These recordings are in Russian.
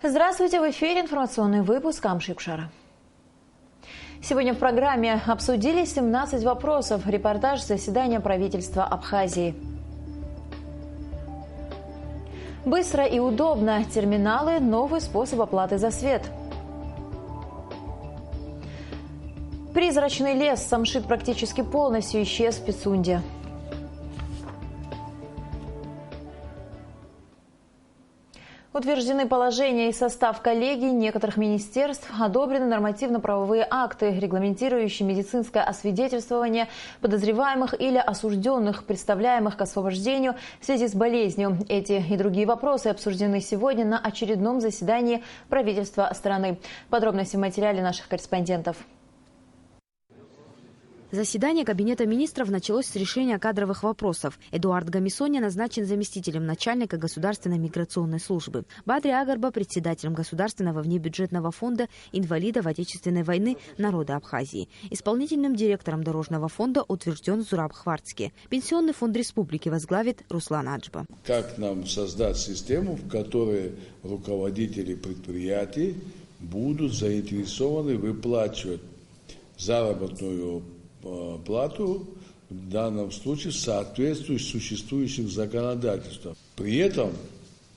Здравствуйте, в эфире информационный выпуск Амшикшара. Сегодня в программе обсудили 17 вопросов. Репортаж заседания правительства Абхазии. Быстро и удобно. Терминалы – новый способ оплаты за свет. Призрачный лес. Самшит практически полностью исчез в Пицунде. Утверждены положения и состав коллегий некоторых министерств, одобрены нормативно-правовые акты, регламентирующие медицинское освидетельствование подозреваемых или осужденных, представляемых к освобождению в связи с болезнью. Эти и другие вопросы обсуждены сегодня на очередном заседании правительства страны. Подробности в материале наших корреспондентов. Заседание Кабинета министров началось с решения кадровых вопросов. Эдуард Гамисони назначен заместителем начальника Государственной миграционной службы. Бадри Агарба – председателем Государственного внебюджетного фонда инвалидов Отечественной войны народа Абхазии. Исполнительным директором Дорожного фонда утвержден Зураб Хварцки. Пенсионный фонд республики возглавит Руслан Аджба. Как нам создать систему, в которой руководители предприятий будут заинтересованы выплачивать заработную плату, в данном случае соответствующих существующим законодательствам. При этом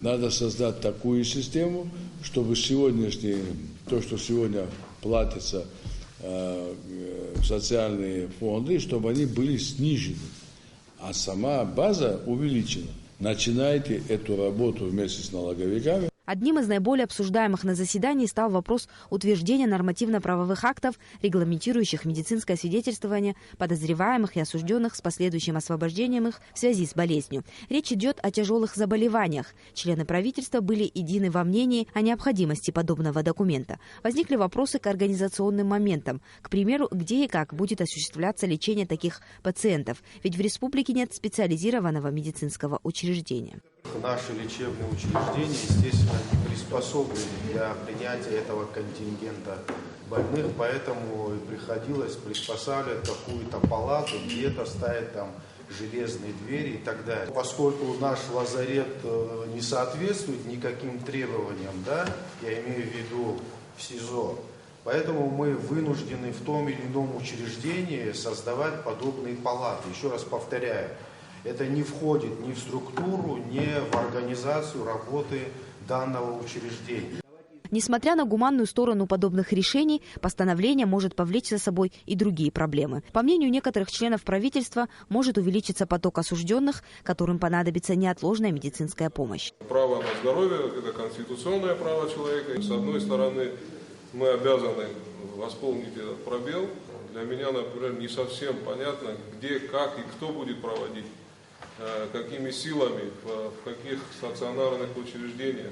надо создать такую систему, чтобы то, что сегодня платится в социальные фонды, чтобы они были снижены, а сама база увеличена. Начинайте эту работу вместе с налоговиками. Одним из наиболее обсуждаемых на заседании стал вопрос утверждения нормативно-правовых актов, регламентирующих медицинское свидетельствование подозреваемых и осужденных с последующим освобождением их в связи с болезнью. Речь идет о тяжелых заболеваниях. Члены правительства были едины во мнении о необходимости подобного документа. Возникли вопросы к организационным моментам. К примеру, где и как будет осуществляться лечение таких пациентов. Ведь в республике нет специализированного медицинского учреждения. Наши лечебные учреждения, естественно, не приспособлены для принятия этого контингента больных, поэтому приходилось приспосабливать какую-то палату, где-то ставить там железные двери и так далее. Поскольку наш лазарет не соответствует никаким требованиям, я имею в виду в СИЗО, поэтому мы вынуждены в том или ином учреждении создавать подобные палаты. Еще раз повторяю, это не входит ни в структуру, ни в организацию работы данного учреждения. Несмотря на гуманную сторону подобных решений, постановление может повлечь за собой и другие проблемы. По мнению некоторых членов правительства, может увеличиться поток осужденных, которым понадобится неотложная медицинская помощь. Право на здоровье – это конституционное право человека. С одной стороны, мы обязаны восполнить этот пробел. Для меня, например, не совсем понятно, где, как и кто будет проводить, какими силами, в каких стационарных учреждениях,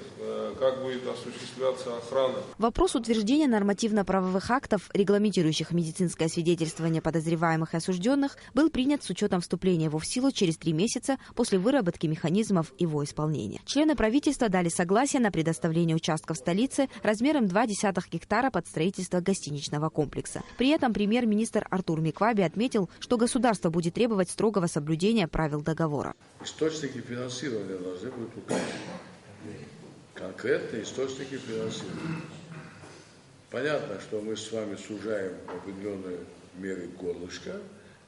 как будет осуществляться охрана. Вопрос утверждения нормативно-правовых актов, регламентирующих медицинское свидетельствование подозреваемых и осужденных, был принят с учетом вступления его в силу через 3 месяца после выработки механизмов его исполнения. Члены правительства дали согласие на предоставление участков в столице размером 0,2 гектара под строительство гостиничного комплекса. При этом премьер-министр Артур Микваби отметил, что государство будет требовать строгого соблюдения правил договора. Источники финансирования должны быть указаны. Конкретные источники финансирования. Понятно, что мы с вами сужаем в определенной мере горлышко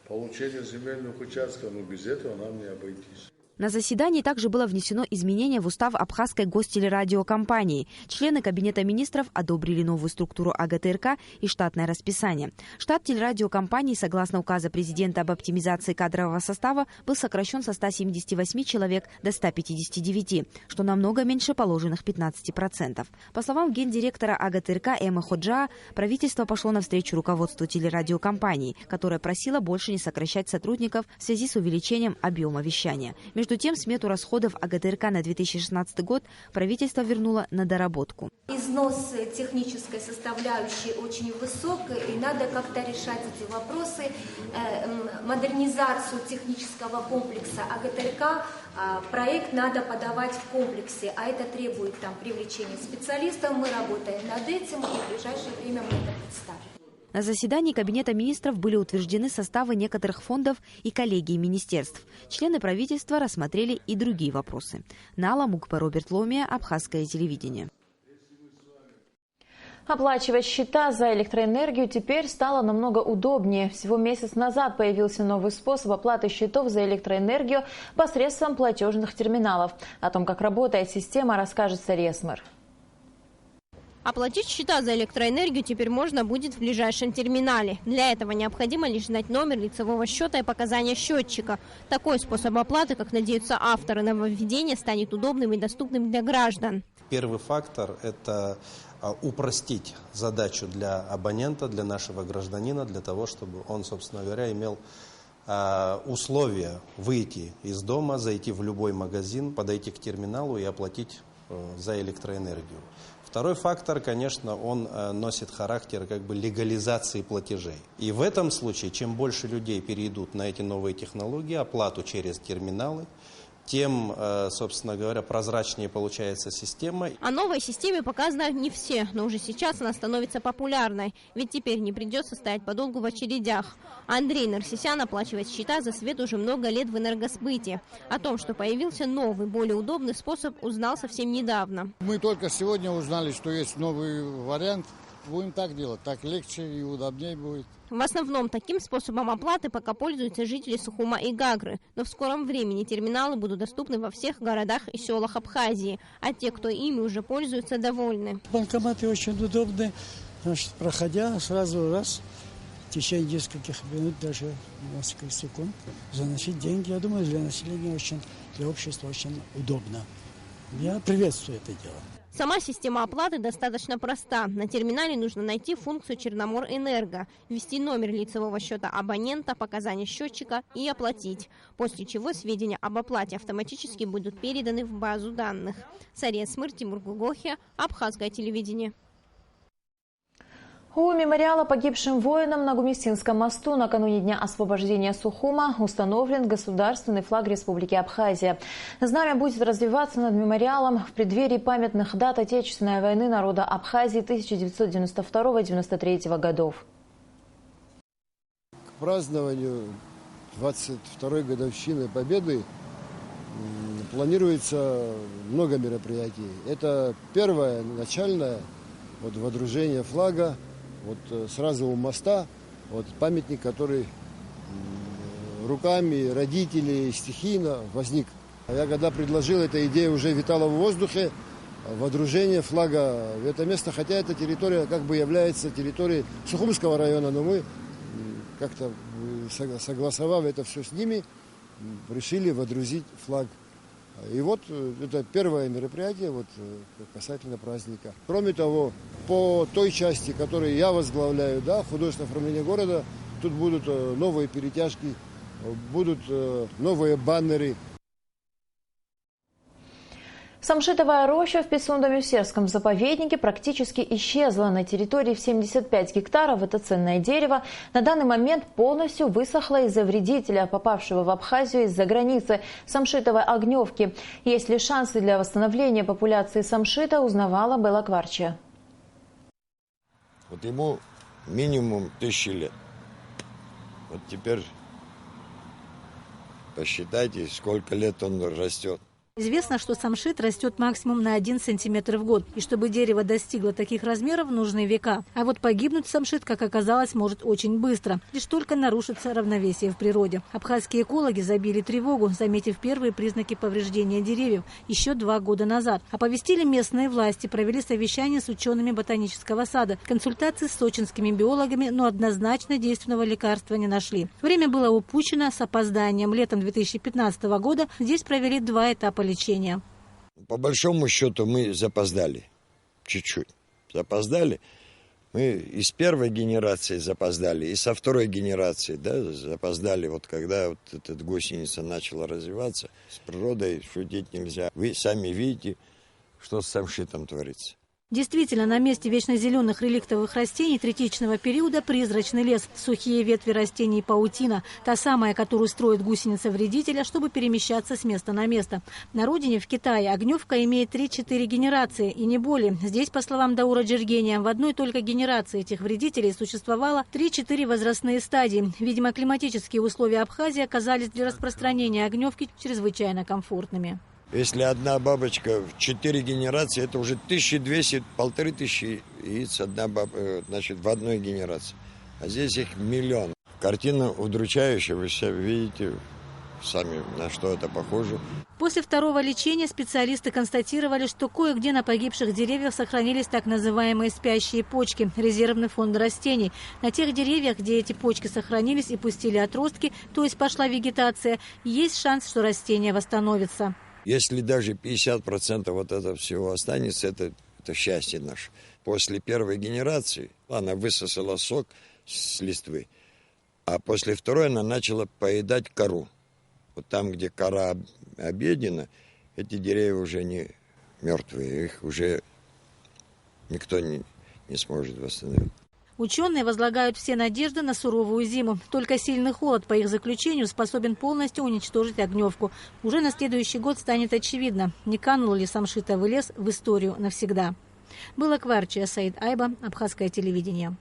получения земельных участков, но без этого нам не обойтись. На заседании также было внесено изменение в устав Абхазской гостелерадиокомпании. Члены Кабинета министров одобрили новую структуру АГТРК и штатное расписание. Штат телерадиокомпании, согласно указа президента об оптимизации кадрового состава, был сокращен со 178 человек до 159, что намного меньше положенных 15%. По словам гендиректора АГТРК Эммы Ходжа, правительство пошло навстречу руководству телерадиокомпании, которое просило больше не сокращать сотрудников в связи с увеличением объема вещания. Между тем, смету расходов АГТРК на 2016 год правительство вернуло на доработку. Износ технической составляющей очень высок, и надо как-то решать эти вопросы. Модернизацию технического комплекса АГТРК проект надо подавать в комплексе, а это требует привлечения специалистов. Мы работаем над этим, и в ближайшее время мы это представим. На заседании Кабинета министров были утверждены составы некоторых фондов и коллегий министерств. Члены правительства рассмотрели и другие вопросы. Нала Мукпа, Роберт Ломия, Абхазское телевидение. Оплачивать счета за электроэнергию теперь стало намного удобнее. Всего месяц назад появился новый способ оплаты счетов за электроэнергию посредством платежных терминалов. О том, как работает система, расскажет Саресмар. Оплатить счета за электроэнергию теперь можно будет в ближайшем терминале. Для этого необходимо лишь знать номер лицевого счета и показания счетчика. Такой способ оплаты, как надеются авторы нововведения, станет удобным и доступным для граждан. Первый фактор – это упростить задачу для абонента, для нашего гражданина, для того, чтобы он, собственно говоря, имел условия выйти из дома, зайти в любой магазин, подойти к терминалу и оплатить за электроэнергию. Второй фактор, конечно, он носит характер легализации платежей. И в этом случае, чем больше людей перейдут на эти новые технологии, оплату через терминалы, тем, собственно говоря, прозрачнее получается система. О новой системе пока знают не все, но уже сейчас она становится популярной. Ведь теперь не придется стоять подолгу в очередях. Андрей Нарсисян оплачивает счета за свет уже много лет в энергосбыте. О том, что появился новый, более удобный способ, узнал совсем недавно. Мы только сегодня узнали, что есть новый вариант. Будем так делать, так легче и удобнее будет. В основном таким способом оплаты пока пользуются жители Сухума и Гагры. Но в скором времени терминалы будут доступны во всех городах и селах Абхазии. А те, кто ими уже пользуются, довольны. Банкоматы очень удобны. Значит, проходя, сразу раз, в течение нескольких минут, даже несколько секунд, заносить деньги. Я думаю, для населения для общества очень удобно. Я приветствую это дело. Сама система оплаты достаточно проста. На терминале нужно найти функцию Черноморэнерго, ввести номер лицевого счета абонента, показания счетчика и оплатить. После чего сведения об оплате автоматически будут переданы в базу данных. Саресмар, Тимур Гугохи, Абхазское телевидение. У мемориала погибшим воинам на Гумистинском мосту накануне Дня освобождения Сухума установлен государственный флаг Республики Абхазия. Знамя будет развиваться над мемориалом в преддверии памятных дат Отечественной войны народа Абхазии 1992-1993 годов. К празднованию 22-й годовщины Победы планируется много мероприятий. Это первое, начальное, водружение флага. Сразу у моста памятник, который руками родителей стихийно возник. Я когда предложил, эта идея уже витала в воздухе, водружение флага в это место, хотя эта территория является территорией Сухумского района, но мы как-то, согласовав это все с ними, решили водрузить флаг. И это первое мероприятие касательно праздника. Кроме того, по той части, которую я возглавляю, художественное оформление города, тут будут новые перетяжки, будут новые баннеры. Самшитовая роща в Пицундо-Мюсерском заповеднике практически исчезла. На территории в 75 гектаров это ценное дерево на данный момент полностью высохло из-за вредителя, попавшего в Абхазию из-за границы самшитовой огневки. Есть ли шансы для восстановления популяции самшита, узнавала Белла Кварча. Ему минимум 1000 лет. Теперь посчитайте, сколько лет он растет. Известно, что самшит растет максимум на 1 сантиметр в год. И чтобы дерево достигло таких размеров, нужны века. А погибнуть самшит, как оказалось, может очень быстро. Лишь только нарушится равновесие в природе. Абхазские экологи забили тревогу, заметив первые признаки повреждения деревьев еще 2 года назад. Оповестили местные власти, провели совещание с учеными ботанического сада, консультации с сочинскими биологами, но однозначно действенного лекарства не нашли. Время было упущено с опозданием. Летом 2015 года здесь провели 2 этапа лечения. По большому счету мы запоздали. Чуть-чуть. Запоздали. Мы и с первой генерации запоздали, и со второй генерации запоздали. Когда эта гусеница начала развиваться, с природой шутить нельзя. Вы сами видите, что с самшитом творится. Действительно, на месте вечно зеленых реликтовых растений третичного периода призрачный лес, сухие ветви растений и паутина. Та самая, которую строит гусеница-вредителя, чтобы перемещаться с места на место. На родине, в Китае, огневка имеет 3-4 генерации и не более. Здесь, по словам Даура Джергения, в одной только генерации этих вредителей существовало 3-4 возрастные стадии. Видимо, климатические условия Абхазии оказались для распространения огневки чрезвычайно комфортными. Если одна бабочка в 4 генерации, это уже 1200, 1500 яиц значит, в одной генерации. А здесь их миллион. Картина удручающая, вы все видите сами, на что это похоже. После второго лечения специалисты констатировали, что кое-где на погибших деревьях сохранились так называемые спящие почки, резервный фонд растений. На тех деревьях, где эти почки сохранились и пустили отростки, то есть пошла вегетация, есть шанс, что растение восстановится. Если даже 50% вот этого всего останется, это счастье наше. После первой генерации она высосала сок с листвы, а после второй она начала поедать кору. Вот там, где кора объедена, эти деревья уже не мертвые, их уже никто не сможет восстановить. Ученые возлагают все надежды на суровую зиму. Только сильный холод, по их заключению, способен полностью уничтожить огневку. Уже на следующий год станет очевидно, не канул ли самшитовый лес в историю навсегда. Былакварчия, Саид Айба, Абхазское телевидение.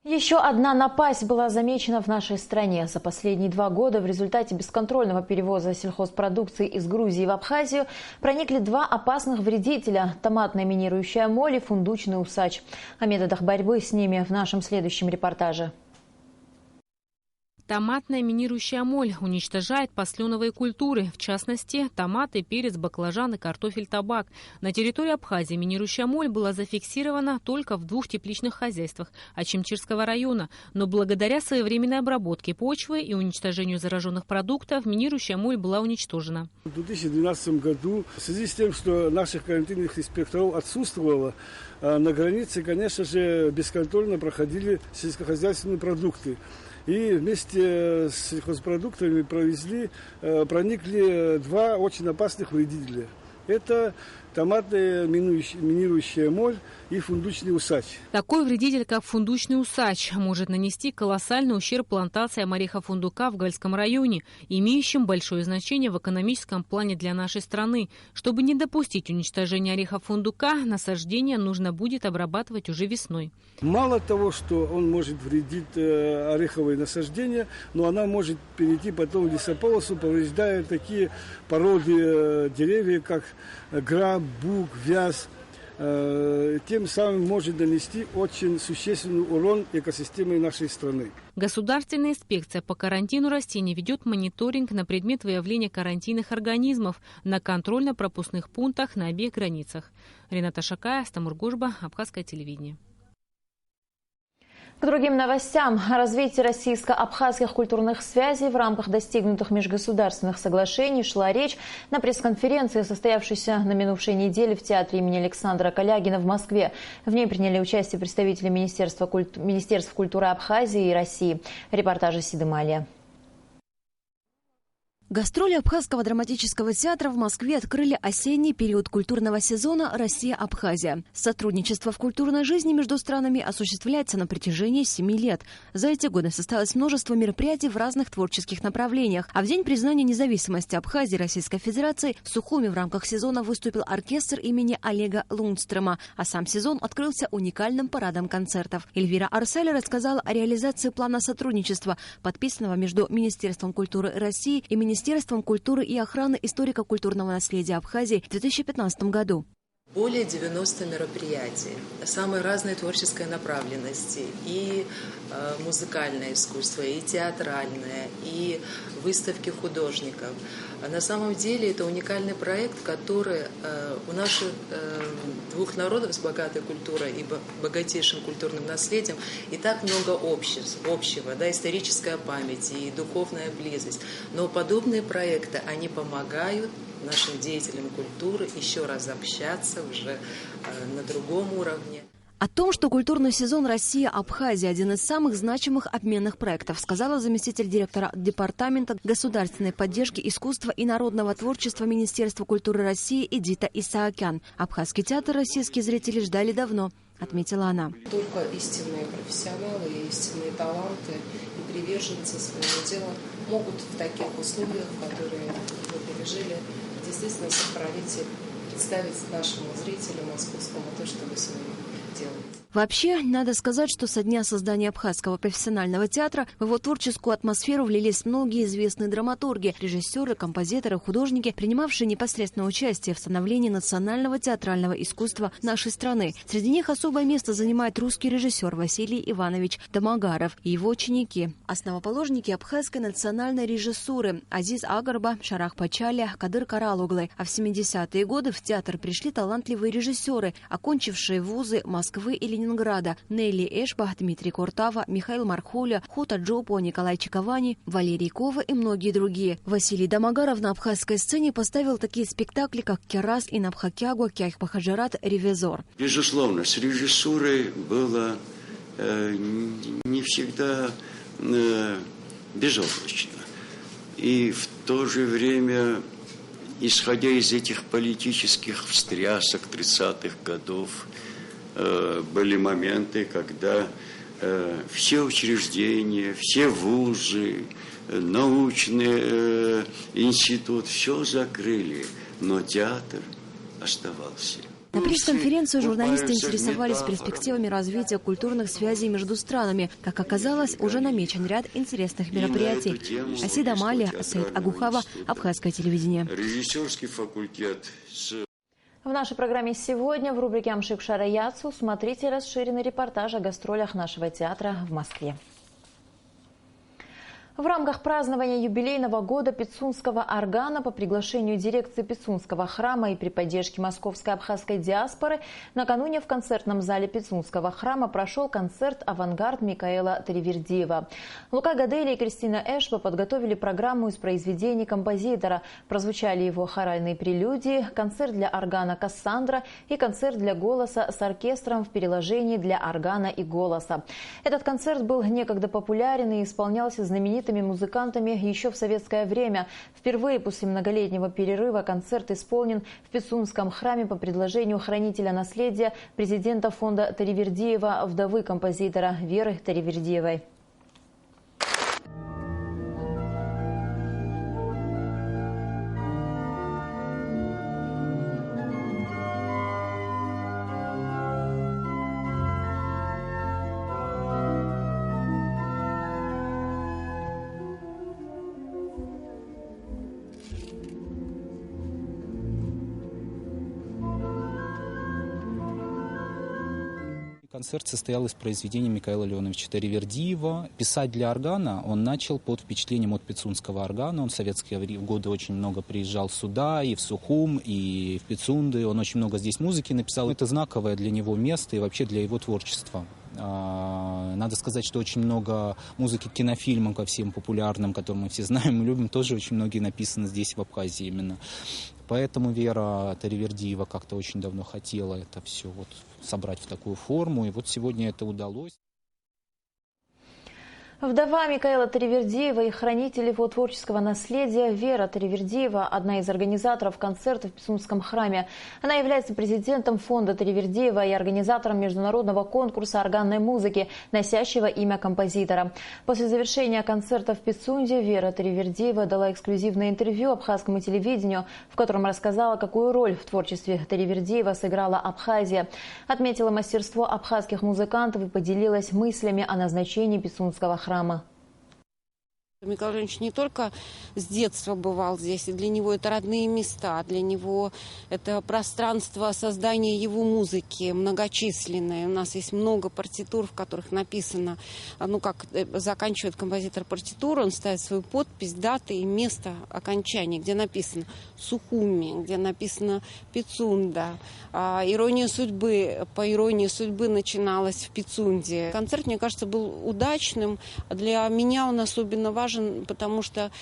Еще одна напасть была замечена в нашей стране. За последние 2 года в результате бесконтрольного перевоза сельхозпродукции из Грузии в Абхазию проникли 2 опасных вредителя – томатная минирующая моль и фундучный усач. О методах борьбы с ними в нашем следующем репортаже. Томатная минирующая моль уничтожает посленовые культуры, в частности, томаты, перец, баклажаны, картофель, табак. На территории Абхазии минирующая моль была зафиксирована только в 2 тепличных хозяйствах Ачимчирского района. Но благодаря своевременной обработке почвы и уничтожению зараженных продуктов минирующая моль была уничтожена. В 2012 году в связи с тем, что наших карантинных инспекторов отсутствовало, на границе, конечно же, бесконтрольно проходили сельскохозяйственные продукты. И вместе с сельхозпродуктами проникли 2 очень опасных вредителя. Это томатная минирующая моль и фундучный усач. Такой вредитель, как фундучный усач, может нанести колоссальный ущерб плантациям ореха фундука в Гальском районе, имеющим большое значение в экономическом плане для нашей страны. Чтобы не допустить уничтожения ореха фундука, насаждение нужно будет обрабатывать уже весной. Мало того, что он может вредить ореховые насаждения, но она может перейти потом в лесополосу, повреждая такие породы деревьев, как граб, бук, вяз. Тем самым может нанести очень существенный урон экосистеме нашей страны. Государственная инспекция по карантину растений ведет мониторинг на предмет выявления карантинных организмов на контрольно-пропускных пунктах на обеих границах. Рената Шакая, Стамур Гужба, Абхазское телевидение. К другим новостям. О развитии российско-абхазских культурных связей в рамках достигнутых межгосударственных соглашений шла речь на пресс-конференции, состоявшейся на минувшей неделе в театре имени Александра Калягина в Москве. В ней приняли участие представители Министерств культуры Абхазии и России. Репортажи Сидымалия. Гастроли Абхазского драматического театра в Москве открыли осенний период культурного сезона «Россия-Абхазия». Сотрудничество в культурной жизни между странами осуществляется на протяжении 7 лет. За эти годы состоялось множество мероприятий в разных творческих направлениях. А в День признания независимости Абхазии Российской Федерации в Сухуми в рамках сезона выступил оркестр имени Олега Лундстрема. А сам сезон открылся уникальным парадом концертов. Эльвира Арсель рассказала о реализации плана сотрудничества, подписанного между Министерством культуры России и Министерством культуры и охраны историко-культурного наследия Абхазии в 2015 году. Более 90 мероприятий, самой разной творческой направленности, и музыкальное искусство, и театральное, и выставки художников. На самом деле это уникальный проект, который у наших 2 народов с богатой культурой и богатейшим культурным наследием и так много общего, да, историческая память и духовная близость. Но подобные проекты, они помогают нашим деятелям культуры еще раз общаться уже на другом уровне. О том, что культурный сезон «Россия-Абхазия» – один из самых значимых обменных проектов, сказала заместитель директора Департамента государственной поддержки искусства и народного творчества Министерства культуры России Эдита Исаакян. Абхазский театр российские зрители ждали давно, отметила она. Только истинные профессионалы и истинные таланты и приверженцы своего дела могут в таких условиях, которые вы пережили, действительно сохранить и представить нашему зрителю московскому то, что вы сегодня делаете. Вообще, надо сказать, что со дня создания Абхазского профессионального театра в его творческую атмосферу влились многие известные драматурги, режиссеры, композиторы, художники, принимавшие непосредственное участие в становлении национального театрального искусства нашей страны. Среди них особое место занимает русский режиссер Василий Иванович Домогаров и его ученики. Основоположники абхазской национальной режиссуры Азиз Агарба, Шарах Пачаля, Кадыр Каралуглы. А в 70-е годы в театр пришли талантливые режиссеры, окончившие вузы Москвы и Ленинграда: Нелли Эшбах, Дмитрий Куртава, Михаил Мархуля, Хута Джопо, Николай Чиковани, Валерий Кова и многие другие. Василий Домогаров на абхазской сцене поставил такие спектакли, как «Керас» и «Набхакягу», «Кяйхпахаджарат», «Ревизор». Безусловно, с режиссурой было не всегда безоблачно. И в то же время, исходя из этих политических встрясок 30-х годов, были моменты, когда все учреждения, все вузы, научный институт, все закрыли, но театр оставался. На пресс-конференции журналисты интересовались перспективами развития культурных связей между странами. Как оказалось, уже намечен ряд интересных мероприятий. Асида Мали, Саид Агухава, Абхазское телевидение. Режиссерский факультет. В нашей программе сегодня в рубрике «Амшик Шараяцу» смотрите расширенный репортаж о гастролях нашего театра в Москве. В рамках празднования юбилейного года Пицунского органа по приглашению дирекции Пицунского храма и при поддержке московской абхазской диаспоры накануне в концертном зале Пицунского храма прошел концерт «Авангард» Микаэла Таривердиева. Лука Гадели и Кристина Эшба подготовили программу из произведений композитора. Прозвучали его хоральные прелюдии, концерт для органа «Кассандра» и концерт для голоса с оркестром в переложении для органа и голоса. Этот концерт был некогда популярен и исполнялся знаменитыми музыкантами еще в советское время. Впервые после многолетнего перерыва концерт исполнен в Пицунском храме по предложению хранителя наследия президента фонда Таривердиева, вдовы композитора Веры Таривердиевой. Концерт состоял из произведений Микаэла Леоновича Таривердиева. Писать для органа он начал под впечатлением от Пицунского органа. Он в советские годы очень много приезжал сюда, и в Сухум, и в Пицунды. Он очень много здесь музыки написал. Это знаковое для него место и вообще для его творчества. Надо сказать, что очень много музыки к кинофильмам, ко всем популярным, которые мы все знаем и любим, тоже очень многие написаны здесь, в Абхазии именно. Поэтому Вера Таривердиева как-то очень давно хотела это все вот собрать в такую форму, и вот сегодня это удалось. Вдова Микаэла Таривердиева и хранитель его творческого наследия Вера Таривердиева – одна из организаторов концерта в Пицунском храме. Она является президентом фонда Таривердиева и организатором международного конкурса органной музыки, носящего имя композитора. После завершения концерта в Пицунде Вера Таривердиева дала эксклюзивное интервью абхазскому телевидению, в котором рассказала, какую роль в творчестве Таривердиева сыграла Абхазия. Отметила мастерство абхазских музыкантов и поделилась мыслями о назначении Пицунского храма. Микаэл Леонидович не только с детства бывал здесь, и для него это родные места, для него это пространство создания его музыки многочисленное. У нас есть много партитур, в которых написано, как заканчивает композитор партитуру, он ставит свою подпись, даты и место окончания, где написано Сухуми, где написано Пицунда. Ирония судьбы, по иронии судьбы, начиналась в Пицунде. Концерт, мне кажется, был удачным. Для меня он особенно важен, потому что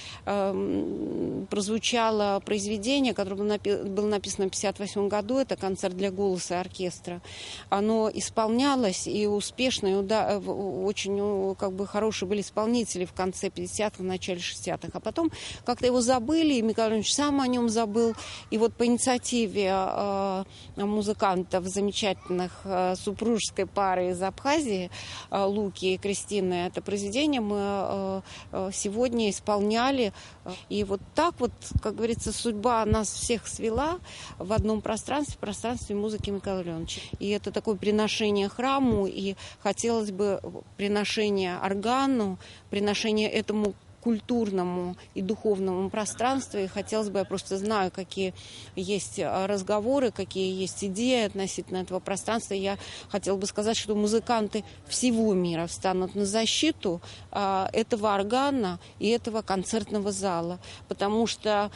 прозвучало произведение, которое было написано в 1958 году. Это концерт для голоса и оркестра. Оно исполнялось и успешно, и очень хорошие были исполнители в конце 50-х, в начале 60-х. А потом как-то его забыли, и Микаэл Леонидович сам о нем забыл. И вот по инициативе музыкантов замечательных супружеской пары из Абхазии, Луки и Кристины, это произведение мы сегодня исполняли. И вот так вот, как говорится, судьба нас всех свела в одном пространстве, в пространстве музыки Михаила Леоновича. И это такое приношение храму, и хотелось бы приношение органу, приношение этому культурному и духовному пространству. И хотелось бы, я просто знаю, какие есть разговоры, какие есть идеи относительно этого пространства. Я хотела бы сказать, что музыканты всего мира встанут на защиту этого органа и этого концертного зала, потому что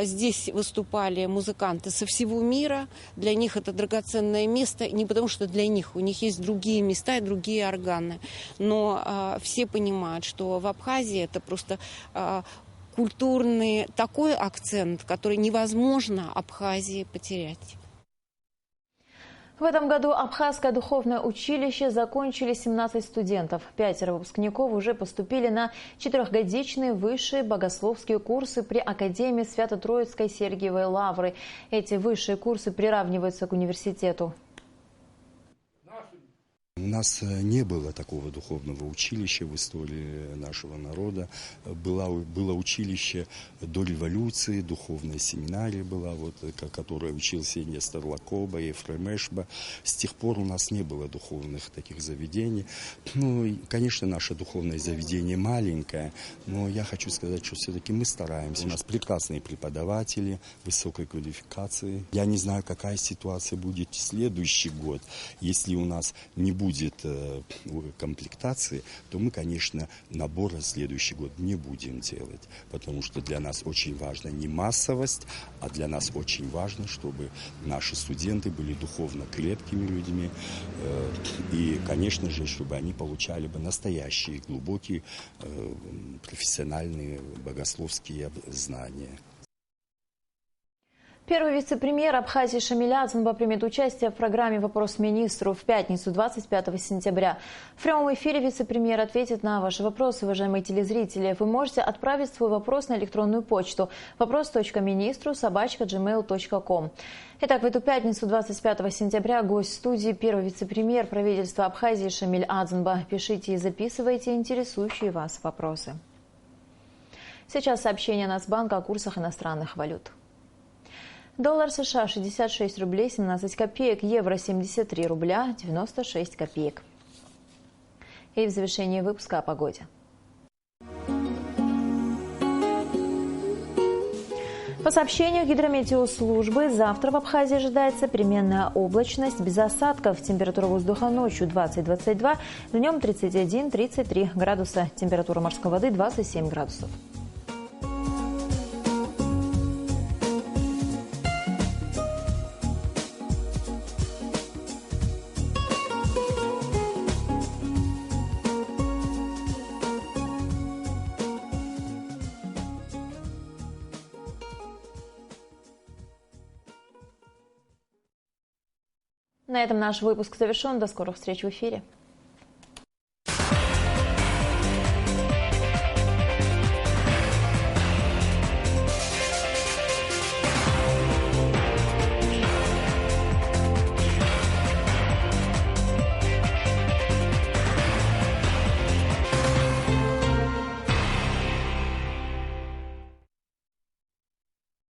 здесь выступали музыканты со всего мира. Для них это драгоценное место, не потому что для них, у них есть другие места и другие органы, но все понимают, что в Абхазии это просто культурный такой акцент, который невозможно Абхазии потерять. В этом году Абхазское духовное училище закончили 17 студентов. 5 выпускников уже поступили на 4-годичные высшие богословские курсы при Академии Свято-Троицкой Сергиевой Лавры. Эти высшие курсы приравниваются к университету. У нас не было такого духовного училища в истории нашего народа. Было училище до революции, духовная семинария была, которая учился и Нестор Лакоба, и Ефрем Эшба. С тех пор у нас не было духовных таких заведений. Ну, конечно, наше духовное заведение маленькое, но я хочу сказать, что все-таки мы стараемся. У нас прекрасные преподаватели, высокой квалификации. Я не знаю, какая ситуация будет в следующий год, если у нас не будет комплектации, то мы, конечно, набор на следующий год не будем делать, потому что для нас очень важна не массовость, а для нас очень важно, чтобы наши студенты были духовно крепкими людьми и, конечно же, чтобы они получали бы настоящие, глубокие, профессиональные богословские знания. Первый вице-премьер Абхазии Шамиль Адзанба примет участие в программе «Вопрос министру» в пятницу, 25 сентября. В прямом эфире вице-премьер ответит на ваши вопросы, уважаемые телезрители. Вы можете отправить свой вопрос на электронную почту вопрос.министру@gmail.com. Итак, в эту пятницу, 25 сентября, гость студии первый вице-премьер правительства Абхазии Шамиль Адзанба. Пишите и записывайте интересующие вас вопросы. Сейчас сообщение Нацбанка о курсах иностранных валют. Доллар США 66 рублей 17 копеек, евро 73 рубля 96 копеек. И в завершении выпуска о погоде. По сообщению гидрометеослужбы, завтра в Абхазии ожидается переменная облачность без осадков. Температура воздуха ночью 20-22, днем 31-33 градуса. Температура морской воды 27 градусов. На этом наш выпуск завершен. До скорых встреч в эфире.